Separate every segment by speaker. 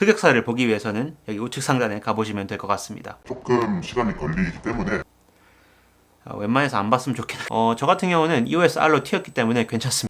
Speaker 1: 흑역사를 보기 위해서는 여기 우측 상단에 가보시면 될 것 같습니다.
Speaker 2: 조금 시간이 걸리기 때문에
Speaker 1: 웬만해서 안 봤으면 좋겠네. 저 같은 경우는 EOS R로 튀었기 때문에 괜찮습니다.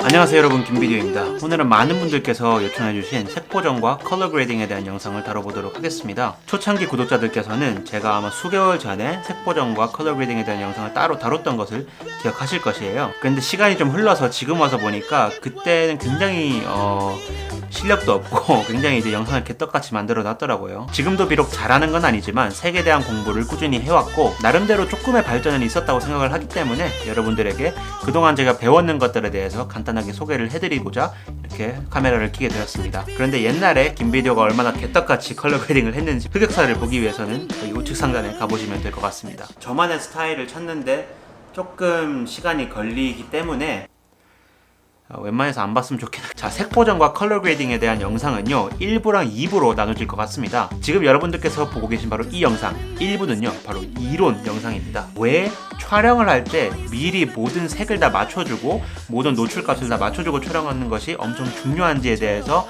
Speaker 1: 안녕하세요 여러분, 김비디오입니다. 오늘은 많은 분들께서 요청해주신 색보정과 컬러 그레이딩에 대한 영상을 다뤄보도록 하겠습니다. 초창기 구독자들께서는 제가 아마 수개월 전에 색보정과 컬러 그레이딩에 대한 영상을 따로 다뤘던 것을 기억하실 것이에요. 그런데 시간이 좀 흘러서 지금 와서 보니까 그때는 굉장히 실력도 없고 굉장히 이제 영상을 개떡같이 만들어 놨더라고요. 지금도 비록 잘하는 건 아니지만 색에 대한 공부를 꾸준히 해왔고 나름대로 조금의 발전은 있었다고 생각을 하기 때문에 여러분들에게 그동안 제가 배웠는 것들에 대해서 간단하게 소개를 해드리고자 이렇게 카메라를 켜게 되었습니다. 그런데 옛날에 김비디오가 얼마나 개떡같이 컬러 그레이딩을 했는지 흑역사를 보기 위해서는 여기 우측 상단에 가보시면 될 것 같습니다. 저만의 스타일을 찾는데 조금 시간이 걸리기 때문에 웬만해서 안 봤으면 좋겠네. 자, 색보정과 컬러 그레이딩에 대한 영상은요 1부랑 2부로 나눠질 것 같습니다. 지금 여러분들께서 보고 계신 바로 이 영상 1부는요 바로 이론 영상입니다. 왜 촬영을 할 때 미리 모든 색을 다 맞춰주고 모든 노출값을 다 맞춰주고 촬영하는 것이 엄청 중요한지에 대해서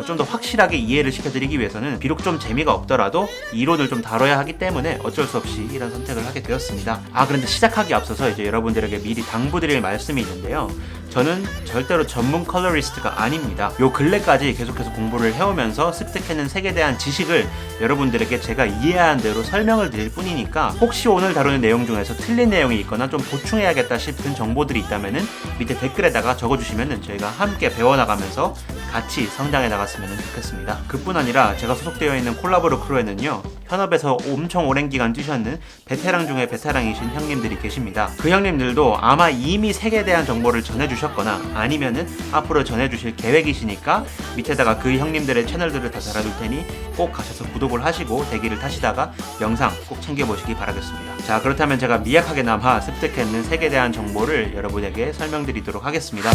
Speaker 1: 좀 더 확실하게 이해를 시켜드리기 위해서는 비록 좀 재미가 없더라도 이론을 좀 다뤄야 하기 때문에 어쩔 수 없이 이런 선택을 하게 되었습니다. 그런데 시작하기 앞서서 이제 여러분들에게 미리 당부드릴 말씀이 있는데요. 저는 절대로 전문 컬러리스트가 아닙니다. 요 근래까지 계속해서 공부를 해오면서 습득해낸 색에 대한 지식을 여러분들에게 제가 이해하는 대로 설명을 드릴 뿐이니까 혹시 오늘 다루는 내용 중에서 틀린 내용이 있거나 좀 보충해야겠다 싶은 정보들이 있다면은 밑에 댓글에다가 적어주시면은 저희가 함께 배워나가면서 같이 성장해 나갔으면 좋겠습니다. 그뿐 아니라 제가 소속되어 있는 콜라보로 크루에는요 현업에서 엄청 오랜 기간 뛰셨는 베테랑 중에 베테랑이신 형님들이 계십니다. 그 형님들도 아마 이미 색에 대한 정보를 전해주셨거나 아니면은 앞으로 전해주실 계획이시니까 밑에다가 그 형님들의 채널들을 다 달아둘 테니 꼭 가셔서 구독을 하시고 대기를 타시다가 영상 꼭 챙겨보시기 바라겠습니다. 자, 그렇다면 제가 미약하게나마 습득했는 색에 대한 정보를 여러분에게 설명드리도록 하겠습니다.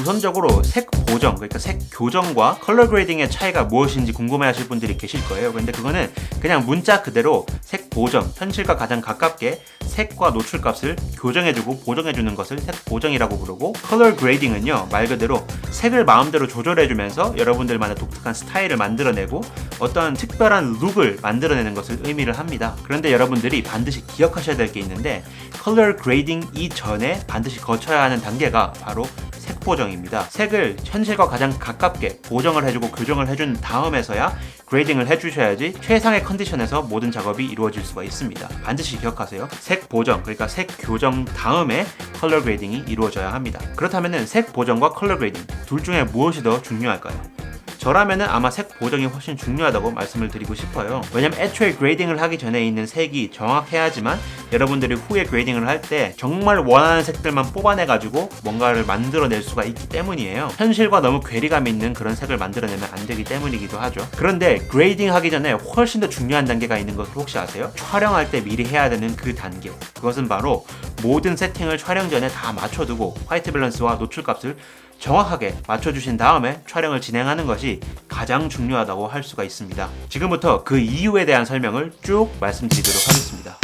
Speaker 1: 우선적으로 색 보정, 그러니까 색 교정과 컬러 그레이딩의 차이가 무엇인지 궁금해하실 분들이 계실 거예요. 근데 그거는 그냥 문자 그대로 색 보정, 현실과 가장 가깝게 색과 노출값을 교정해주고 보정해주는 것을 색 보정이라고 부르고, 컬러 그레이딩은요 말 그대로 색을 마음대로 조절해주면서 여러분들만의 독특한 스타일을 만들어내고 어떤 특별한 룩을 만들어내는 것을 의미를 합니다. 그런데 여러분들이 반드시 기억하셔야 될 게 있는데 컬러 그레이딩 이전에 반드시 거쳐야 하는 단계가 바로 색 보정입니다. 색을 현실과 가장 가깝게 보정을 해주고 교정을 해준 다음에서야 그레이딩을 해주셔야지 최상의 컨디션에서 모든 작업이 이루어질 수가 있습니다. 반드시 기억하세요. 색 보정, 그러니까 색 교정 다음에 컬러 그레이딩이 이루어져야 합니다. 그렇다면 색 보정과 컬러 그레이딩 둘 중에 무엇이 더 중요할까요? 저라면은 아마 색 보정이 훨씬 중요하다고 말씀을 드리고 싶어요. 왜냐면 애초에 그레이딩을 하기 전에 있는 색이 정확해야지만 여러분들이 후에 그레이딩을 할 때 정말 원하는 색들만 뽑아내가지고 뭔가를 만들어낼 수가 있기 때문이에요. 현실과 너무 괴리감 있는 그런 색을 만들어내면 안 되기 때문이기도 하죠. 그런데 그레이딩 하기 전에 훨씬 더 중요한 단계가 있는 것을 혹시 아세요? 촬영할 때 미리 해야 되는 그 단계. 그것은 바로 모든 세팅을 촬영 전에 다 맞춰두고 화이트 밸런스와 노출값을 정확하게 맞춰주신 다음에 촬영을 진행하는 것이 가장 중요하다고 할 수가 있습니다. 지금부터 그 이유에 대한 설명을 쭉 말씀드리도록 하겠습니다.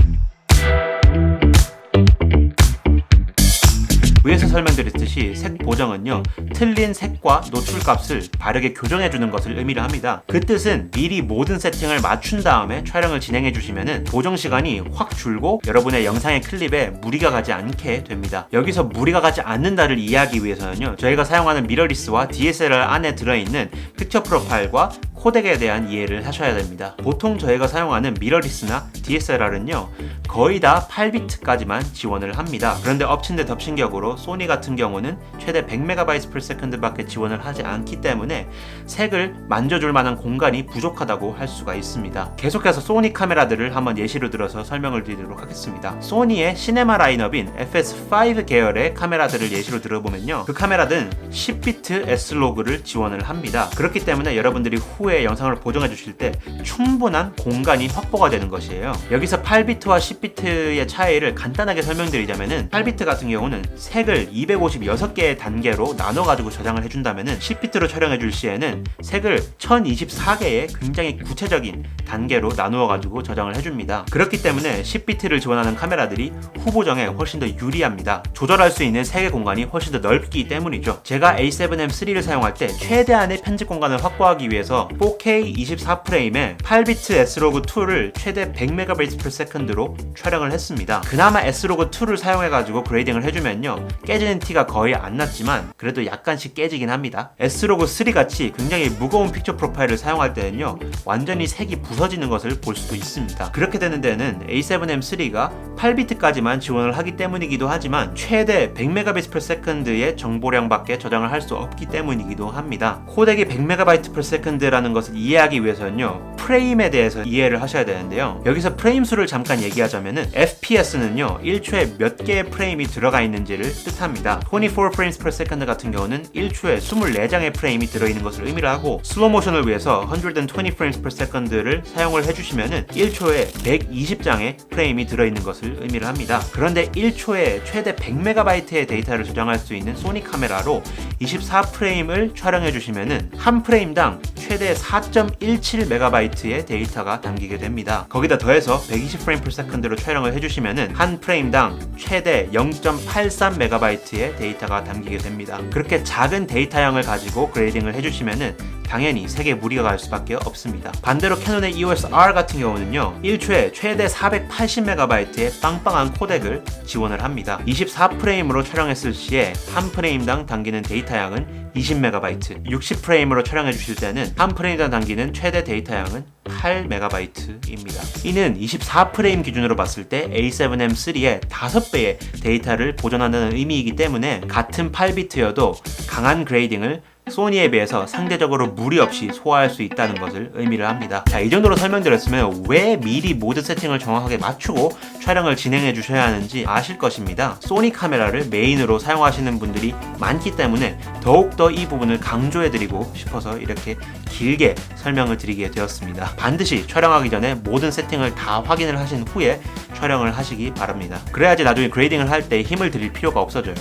Speaker 1: 위에서 설명드렸듯이 색 보정은요 틀린 색과 노출값을 바르게 교정해주는 것을 의미를 합니다. 그 뜻은 미리 모든 세팅을 맞춘 다음에 촬영을 진행해주시면 보정 시간이 확 줄고 여러분의 영상의 클립에 무리가 가지 않게 됩니다. 여기서 무리가 가지 않는다를 이해하기 위해서는요 저희가 사용하는 미러리스와 DSLR 안에 들어있는 픽처 프로파일과 코덱에 대한 이해를 하셔야 됩니다. 보통 저희가 사용하는 미러리스나 DSLR은요 거의 다 8비트까지만 지원을 합니다. 그런데 엎친 데 덮친 격으로 소니 같은 경우는 최대 100MB/s 밖에 지원을 하지 않기 때문에 색을 만져줄 만한 공간이 부족하다고 할 수가 있습니다. 계속해서 소니 카메라들을 한번 예시로 들어서 설명을 드리도록 하겠습니다. 소니의 시네마 라인업인 FS5 계열의 카메라들을 예시로 들어보면요 그 카메라는 10비트 S로그를 지원을 합니다. 그렇기 때문에 여러분들이 후에 이후에 영상을 보정해 주실 때 충분한 공간이 확보가 되는 것이에요. 여기서 8비트와 10비트의 차이를 간단하게 설명드리자면은 8비트 같은 경우는 색을 256개의 단계로 나눠 가지고 저장을 해준다면은 10비트로 촬영해 줄 시에는 색을 1024개의 굉장히 구체적인 단계로 나누어 가지고 저장을 해줍니다. 그렇기 때문에 10비트를 지원하는 카메라들이 후보정에 훨씬 더 유리합니다. 조절할 수 있는 색의 공간이 훨씬 더 넓기 때문이죠. 제가 A7M3를 사용할 때 최대한의 편집 공간을 확보하기 위해서 4K 24프레임에 8비트 Slog2를 최대 100MB/s로 촬영을 했습니다. 그나마 Slog2를 사용해가지고 그레이딩을 해주면요, 깨지는 티가 거의 안 났지만 그래도 약간씩 깨지긴 합니다. Slog3 같이 굉장히 무거운 픽처 프로파일을 사용할 때는요, 완전히 색이 부서지는 것을 볼 수도 있습니다. 그렇게 되는 데는 A7M3가 8비트까지만 지원을 하기 때문이기도 하지만 최대 100MB/s의 정보량밖에 저장을 할 수 없기 때문이기도 합니다. 코덱이 100MB/s라는 것을 이해하기 위해서는요, 프레임에 대해서 이해를 하셔야 되는데요. 여기서 프레임 수를 잠깐 얘기하자면은 FPS는요, 1초에 몇 개의 프레임이 들어가 있는지를 뜻합니다. 24frames/s 같은 경우는 1초에 24장의 프레임이 들어있는 것을 의미를 하고, 슬로우 모션을 위해서 120frames/s를 사용을 해주시면은 1초에 120장의 프레임이 들어있는 것을 의미를 합니다. 그런데 1초에 최대 100MB의 데이터를 저장할 수 있는 소니 카메라로 24프레임을 촬영해 주시면은 한 프레임당 최대 4.17MB의 데이터가 담기게 됩니다. 거기다 더해서 120프레임/s로 촬영을 해주시면은 한 프레임당 최대 0.83MB의 데이터가 담기게 됩니다. 그렇게 작은 데이터량을 가지고 그레이딩을 해주시면은 당연히 색에 무리가 갈 수밖에 없습니다. 반대로 캐논의 EOS R 같은 경우는요, 1초에 최대 480MB의 빵빵한 코덱을 지원을 합니다. 24프레임으로 촬영했을 시에 한 프레임당 담기는 데이터양은 20MB, 60프레임으로 촬영해 주실 때는 한 프레임당 담기는 최대 데이터양은 8MB입니다. 이는 24프레임 기준으로 봤을 때 A7M3의 5배의 데이터를 보존한다는 의미이기 때문에 같은 8비트여도 강한 그레이딩을 소니에 비해서 상대적으로 무리 없이 소화할 수 있다는 것을 의미를 합니다. 자, 이 정도로 설명드렸으면 왜 미리 모드 세팅을 정확하게 맞추고 촬영을 진행해 주셔야 하는지 아실 것입니다. 소니 카메라를 메인으로 사용하시는 분들이 많기 때문에 더욱더 이 부분을 강조해드리고 싶어서 이렇게 길게 설명을 드리게 되었습니다. 반드시 촬영하기 전에 모든 세팅을 다 확인을 하신 후에 촬영을 하시기 바랍니다. 그래야지 나중에 그레이딩을 할 때 힘을 들일 필요가 없어져요.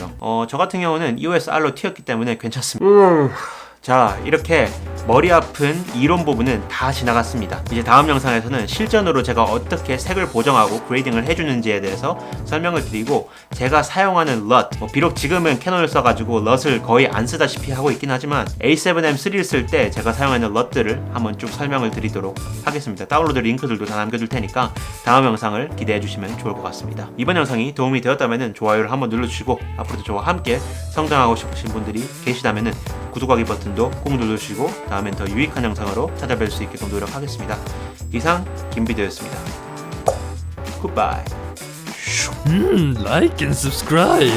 Speaker 1: 저 같은 경우는 EOS R로 튀었기 때문에 괜찮습니다. 자, 이렇게 머리 아픈 이론 부분은 다 지나갔습니다. 이제 다음 영상에서는 실전으로 제가 어떻게 색을 보정하고 그레이딩을 해주는지에 대해서 설명을 드리고, 제가 사용하는 LUT, 비록 지금은 캐논을 써가지고 LUT을 거의 안 쓰다시피 하고 있긴 하지만 A7M3를 쓸 때 제가 사용하는 LUT들을 한번 쭉 설명을 드리도록 하겠습니다. 다운로드 링크들도 다 남겨둘 테니까 다음 영상을 기대해 주시면 좋을 것 같습니다. 이번 영상이 도움이 되었다면 좋아요를 한번 눌러주시고, 앞으로도 저와 함께 성장하고 싶으신 분들이 계시다면 구독하기 버튼도 꼭 눌러주시고, 다음엔 더 유익한 영상으로 찾아뵐 수 있게끔 노력하겠습니다. 이상 김비디오였습니다. 굿바이.
Speaker 3: Like and subscribe.